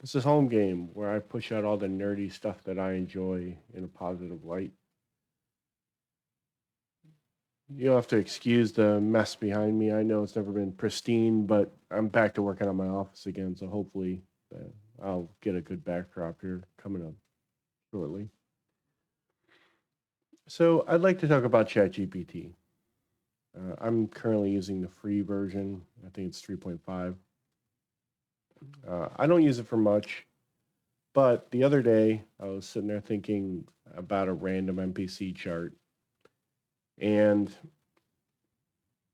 This is home game where I push out all the nerdy stuff that I enjoy in a positive light. You'll have to excuse the mess behind me. I know it's never been pristine, but I'm back to working on my office again, so hopefully I'll get a good backdrop here coming up shortly. So I'd like to talk about ChatGPT. I'm currently using the free version. I think it's 3.5. I don't use it for much, but the other day I was sitting there thinking about a random NPC chart, and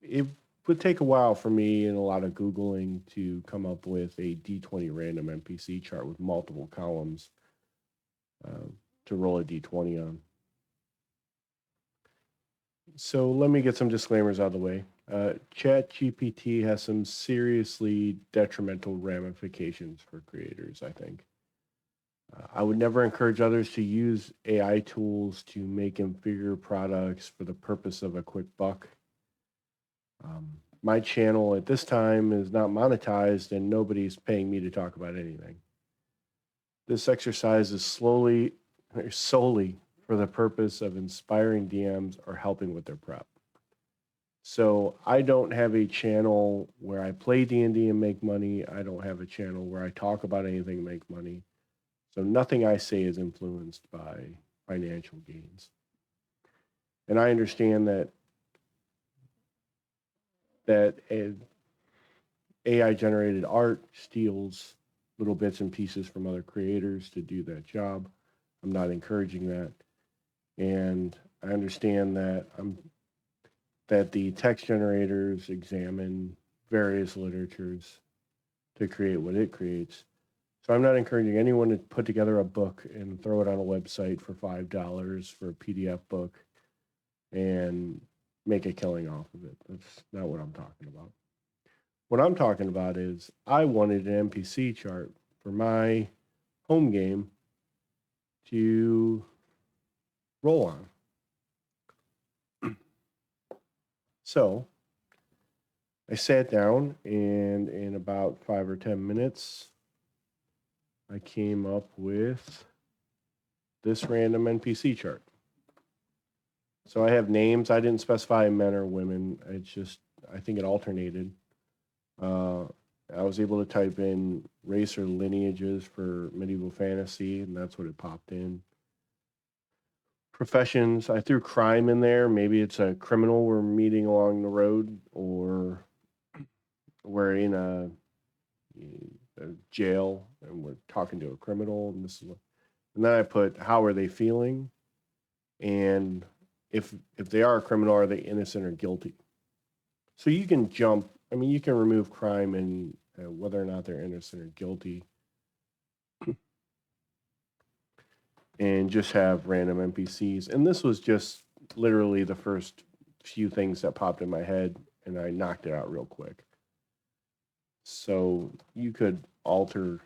it would take a while for me and a lot of Googling to come up with a D20 random NPC chart with multiple columns uh, to roll a D20 on. So let me get some disclaimers out of the way. ChatGPT has some seriously detrimental ramifications for creators, I think. I would never encourage others to use AI tools to make inferior products for the purpose of a quick buck. My channel at this time is not monetized and nobody's paying me to talk about anything. This exercise is solely for the purpose of inspiring DMs or helping with their prep. So I don't have a channel where I play D&D and make money. I don't have a channel where I talk about anything and make money. So nothing I say is influenced by financial gains. And I understand that AI generated art steals little bits and pieces from other creators to do that job. I'm not encouraging that. And I understand that the text generators examine various literatures to create what it creates. So I'm not encouraging anyone to put together a book and throw it on a website for $5 for a PDF book and make a killing off of it. That's not what I'm talking about. What I'm talking about is I wanted an NPC chart for my home game to roll on. So I sat down, and in about 5 or 10 minutes, I came up with this random NPC chart. So I have names. I didn't specify men or women. It's just, I think it alternated. I was able to type in race or lineages for medieval fantasy, and that's what it popped in. Professions, I threw crime in there. Maybe it's a criminal we're meeting along the road, or we're in a jail and we're talking to a criminal, and and then I put how are they feeling, and if they are a criminal, are they innocent or guilty? So you can jump. I mean, you can remove crime and whether or not they're innocent or guilty, and just have random NPCs. And this was just literally the first few things that popped in my head, and I knocked it out real quick. So you could alter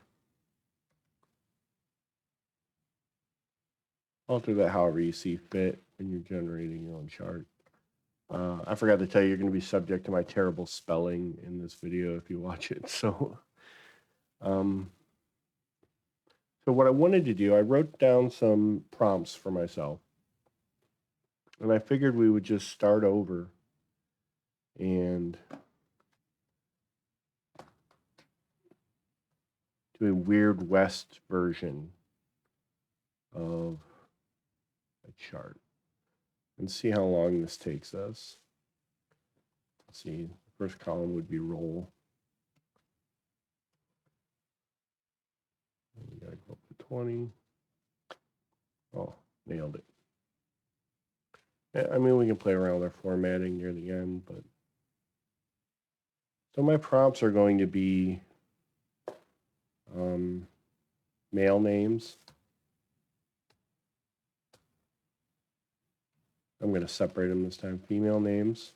that however you see fit when you're generating your own chart. I forgot to tell you, you're going to be subject to my terrible spelling in this video if you watch it. So what I wanted to do, I wrote down some prompts for myself. And I figured we would just start over and do a Weird West version of a chart and see how long this takes us. Let's see, the first column would be roll. We gotta go up to 20. Oh, nailed it. I mean, we can play around with our formatting near the end, but so my prompts are going to be male names. I'm going to separate them this time. Female names.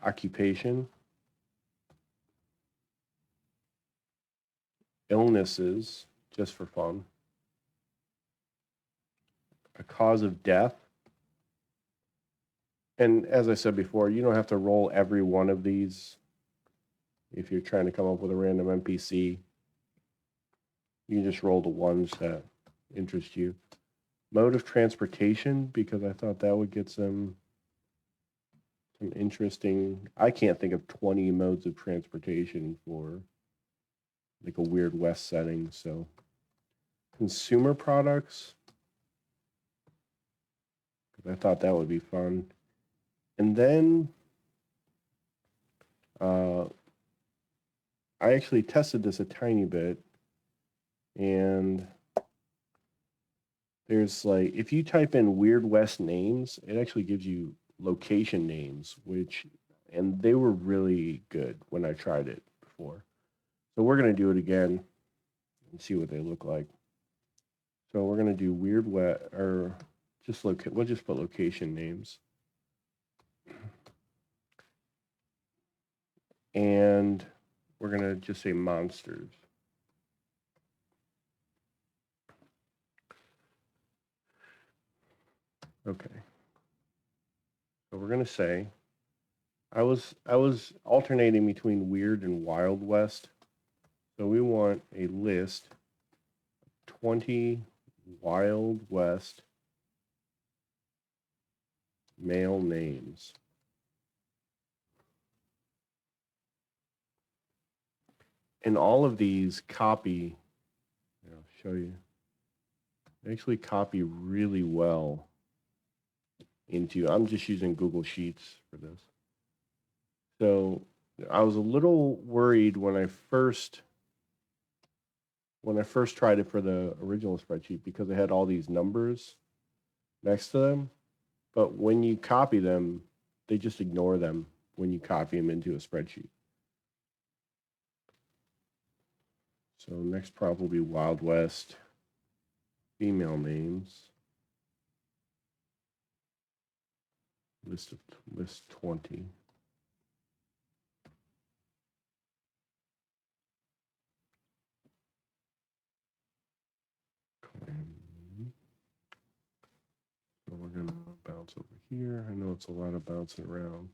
Occupation. Illnesses, just for fun. A cause of death. And as I said before, you don't have to roll every one of these If you're trying to come up with a random NPC, you can just roll the ones that interest you. Mode of transportation, because I thought that would get some interesting. I can't think of 20 modes of transportation for like a Weird West setting. So consumer products, because I thought that would be fun. And then I actually tested this a tiny bit, and there's like, if you type in Weird West names, it actually gives you location names, and they were really good when I tried it before. So we're going to do it again and see what they look like. So we're going to do Weird West, or just we'll just put location names. And we're going to just say monsters. Okay. So we're going to say, I was alternating between Weird and Wild West. So we want a list of 20 Wild West male names. And all of these copy, I'll show you, they actually copy really well into, I'm just using Google Sheets for this. So I was a little worried when I first tried it for the original spreadsheet, because it had all these numbers next to them. But when you copy them, they just ignore them when you copy them into a spreadsheet. So next prompt will be Wild West female names. List 20. So we're going to bounce over here. I know it's a lot of bouncing around.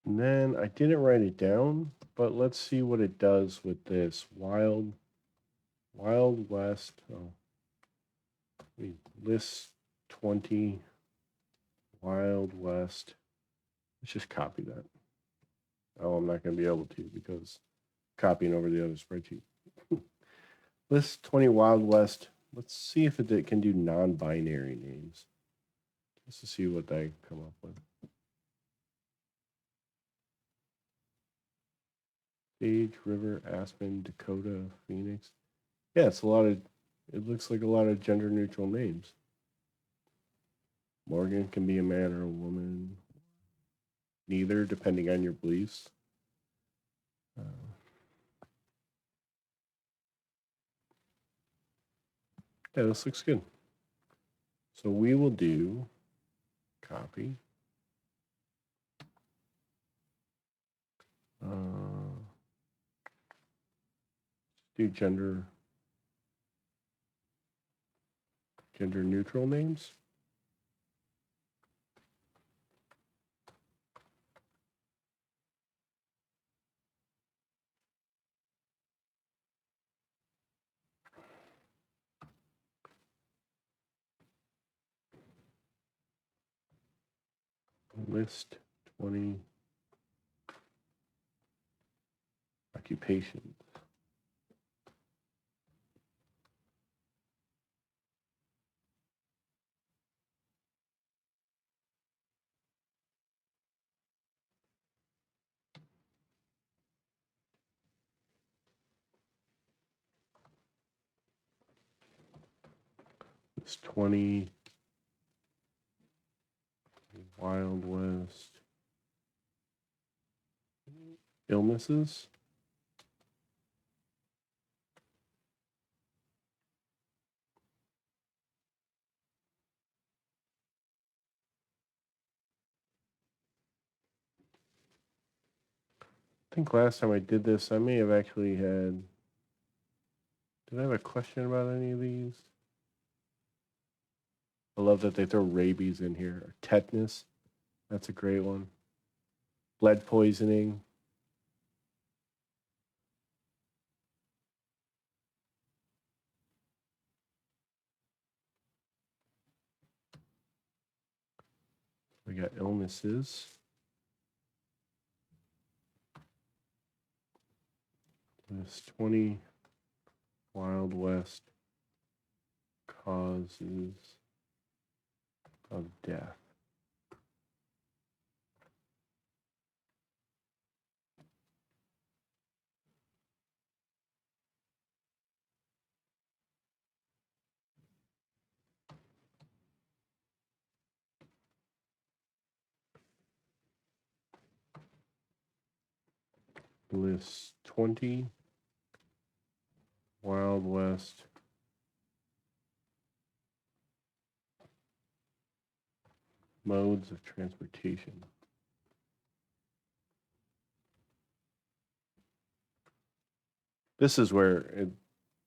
And then I didn't write it down, but let's see what it does with this Wild West. Oh, we list 20 Wild West. Let's just copy that. Oh, I'm not going to be able to because copying over the other spreadsheet. List 20 Wild West. Let's see if it can do non-binary names, just to see what they come up with. Sage, River, Aspen, Dakota, Phoenix. Yeah, it looks like a lot of gender neutral names. Morgan can be a man or a woman. Neither, depending on your beliefs. Yeah, this looks good. So we will do copy. Do gender neutral names. List 20 occupations. List 20 Wild West illnesses. I think last time I did this, I may have actually had. Did I have a question about any of these? I love that they throw rabies in here. Or tetanus, that's a great one. Lead poisoning. We got illnesses. List 20 Wild West causes of death. List 20 Wild West modes of transportation. This is where,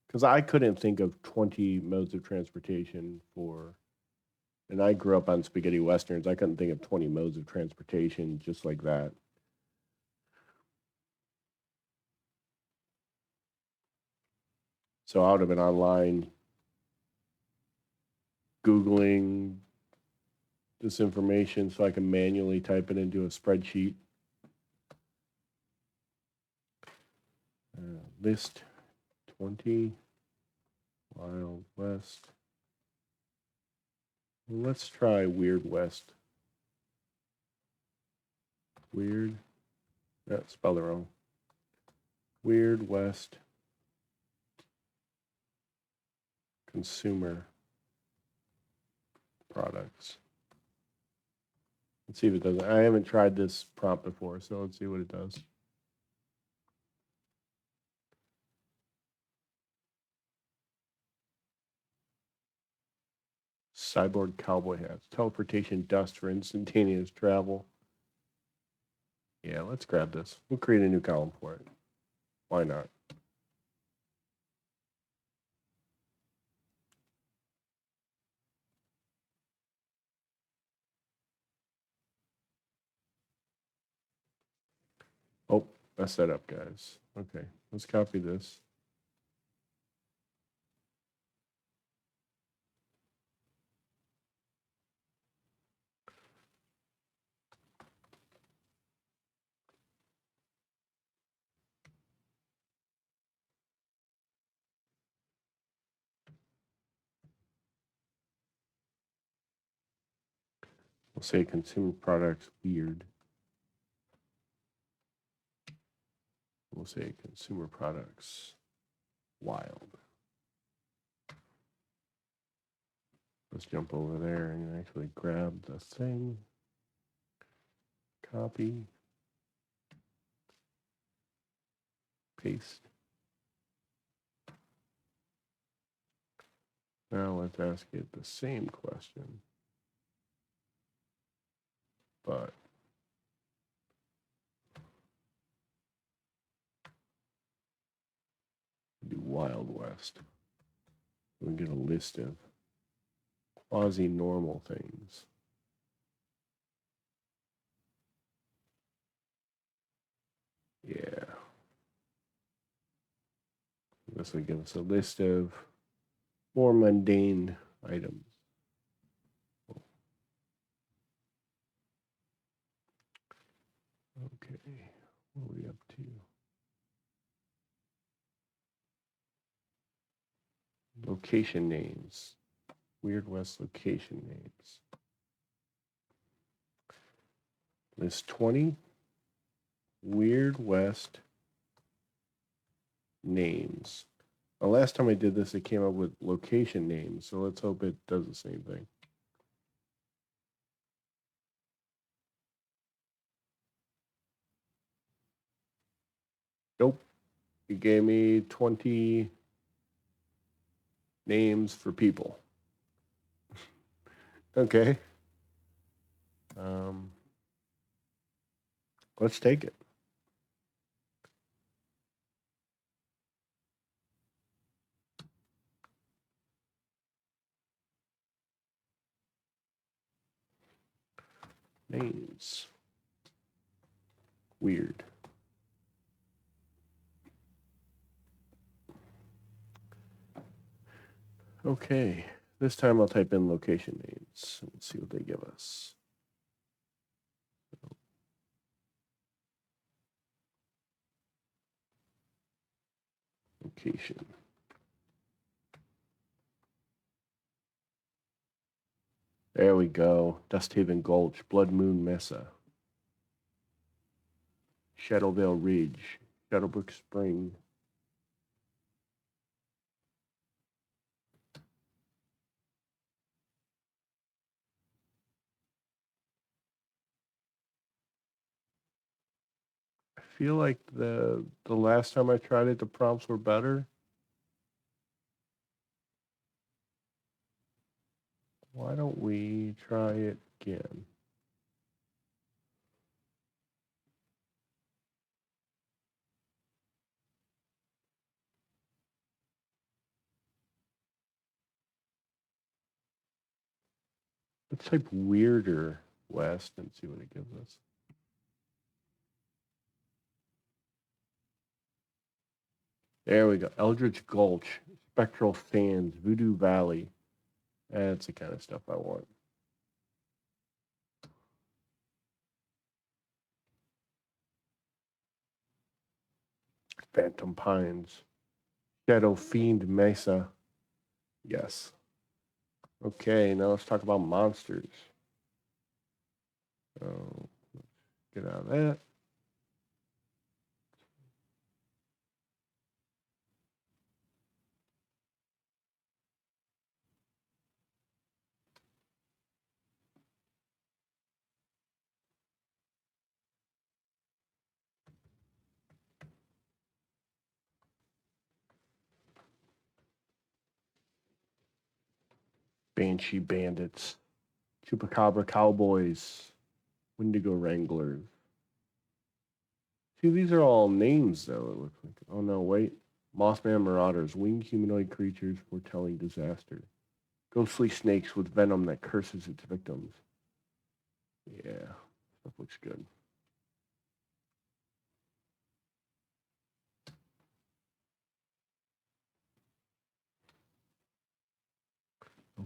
because I couldn't think of 20 modes of transportation for, and I grew up on spaghetti westerns. I couldn't think of 20 modes of transportation just like that. So I would have been online Googling this information so I can manually type it into a spreadsheet. List 20 Wild West. Let's try Weird West. Weird. That spelled it wrong. Weird West consumer products. Let's see if it does. I haven't tried this prompt before, so let's see what it does. Cyborg cowboy hats. Teleportation dust for instantaneous travel. Yeah, let's grab this. We'll create a new column for it. Why not? Oh, messed that up, guys. Okay, let's copy this. We'll say consumer products weird. We'll say consumer products wild. Let's jump over there and actually grab the thing. Copy. Paste. Now let's ask it the same question, but do Wild West. We get a list of quasi-normal things. Yeah. This will give us a list of more mundane items. Okay, what are we up to? Location names. Weird West location names. List 20 Weird West names. The last time I did this, it came up with location names, so let's hope it does the same thing. Nope. It gave me 20 names for people. Okay. Let's take it. names. Weird. Okay, this time I'll type in location names and see what they give us. Location. There we go. Dusthaven Gulch, Blood Moon Mesa, Shadowvale Ridge, Shadowbrook Spring. I feel like the last time I tried it, the prompts were better. Why don't we try it again? Let's type weirder west and see what it gives us. There we go. Eldritch Gulch, Spectral Sands, Voodoo Valley. That's the kind of stuff I want. Phantom Pines, Shadow Fiend Mesa. Yes. Okay, now let's talk about monsters. So let's get out of that. Banshee Bandits, Chupacabra Cowboys, Wendigo Wranglers. See, these are all names, though, it looks like. Oh, no, wait. Mothman Marauders, winged humanoid creatures foretelling disaster. Ghostly snakes with venom that curses its victims. Yeah, stuff looks good.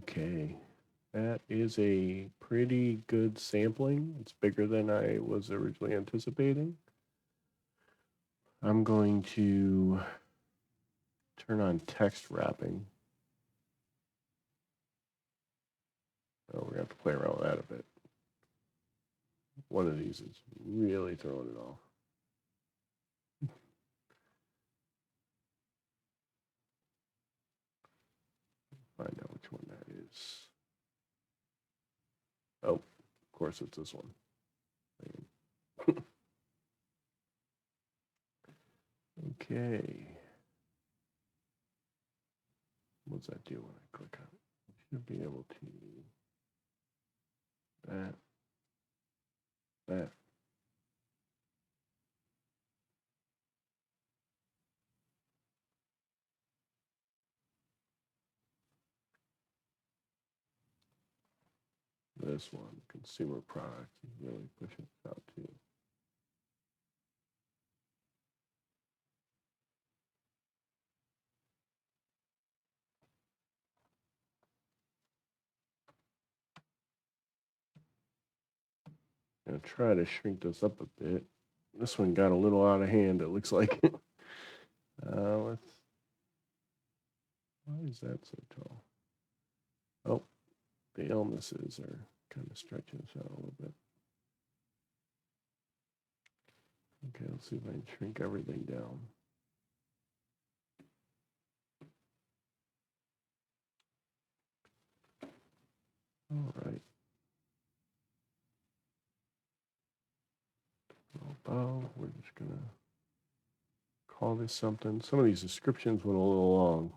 Okay, that is a pretty good sampling. It's bigger than I was originally anticipating. I'm going to turn on text wrapping. Oh, we're going to have to play around with that a bit. One of these is really throwing it off. Find out which one that is. Oh, of course it's this one. Okay. What does that do when I click on it? Should be able to that. This one, consumer product, really pushing it out too. I'm gonna try to shrink this up a bit. This one got a little out of hand, it looks like. Let's. Why is that so tall? Oh, the illnesses are kind of stretching us out a little bit. Okay, let's see if I can shrink everything down. All right. We're just gonna call this something. Some of these descriptions went a little long.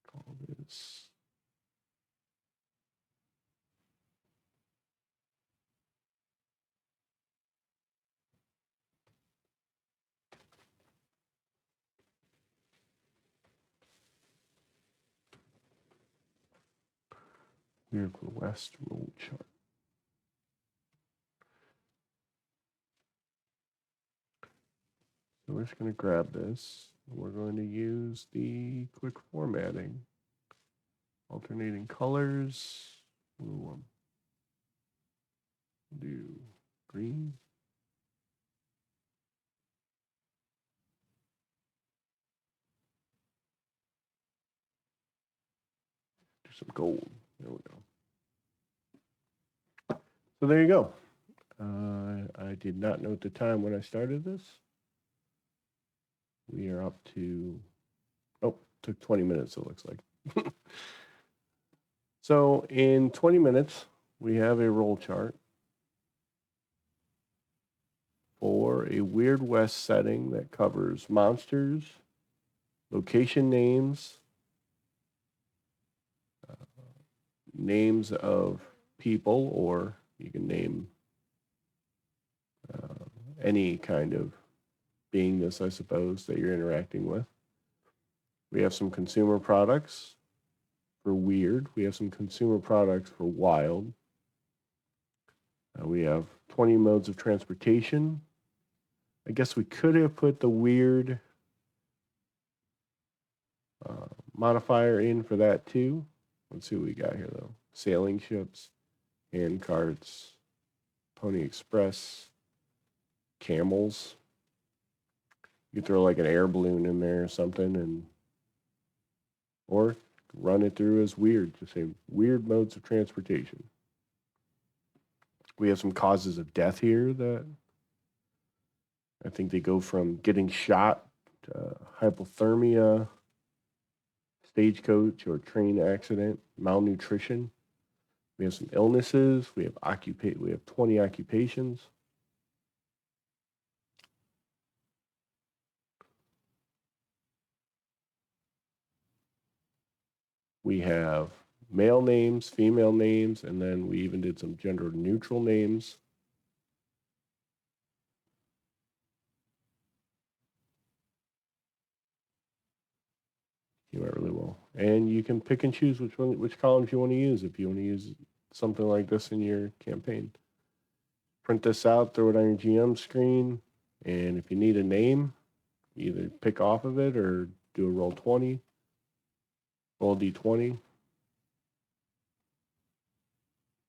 Call this. Weird West roll chart. So we're just going to grab this. We're going to use the quick formatting. Alternating colors. We'll do green. Do some gold. There we go. So there you go. I did not note the time when I started this. We are up to, took 20 minutes, it looks like. So in 20 minutes, we have a roll chart for a Weird West setting that covers monsters, location names, names of people, or you can name any kind of beingness, I suppose, that you're interacting with. We have some consumer products for weird. We have some consumer products for wild. We have 20 modes of transportation. I guess we could have put the weird modifier in for that too. Let's see what we got here though. Sailing ships, hand carts, Pony Express, camels. You could throw like an air balloon in there or something, or run it through as weird. Just say weird modes of transportation. We have some causes of death here that I think they go from getting shot to hypothermia, stagecoach or train accident, malnutrition. We have some illnesses. We have 20 occupations. We have male names, female names, and then we even did some gender neutral names. You went really well. And you can pick and choose which columns you want to use if you want to use something like this in your campaign. Print this out, throw it on your GM screen, and if you need a name, either pick off of it or do a roll 20, roll D20.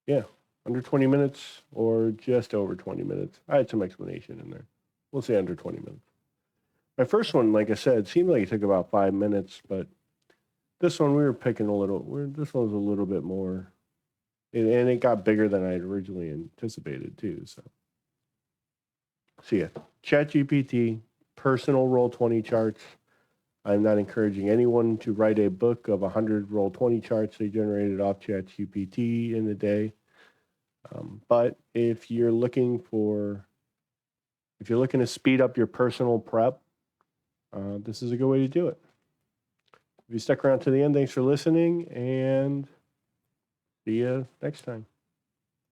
Yeah, under 20 minutes or just over 20 minutes. I had some explanation in there. We'll say under 20 minutes. My first one, like I said, seemed like it took about 5 minutes, but this one we were picking this one was a little bit more, and it got bigger than I had originally anticipated too. So yeah, ChatGPT, personal roll 20 charts. I'm not encouraging anyone to write a book of 100 roll 20 charts they generated off ChatGPT in a day. But if you're looking to speed up your personal prep, this is a good way to do it. If you stuck around to the end, thanks for listening, and see you next time.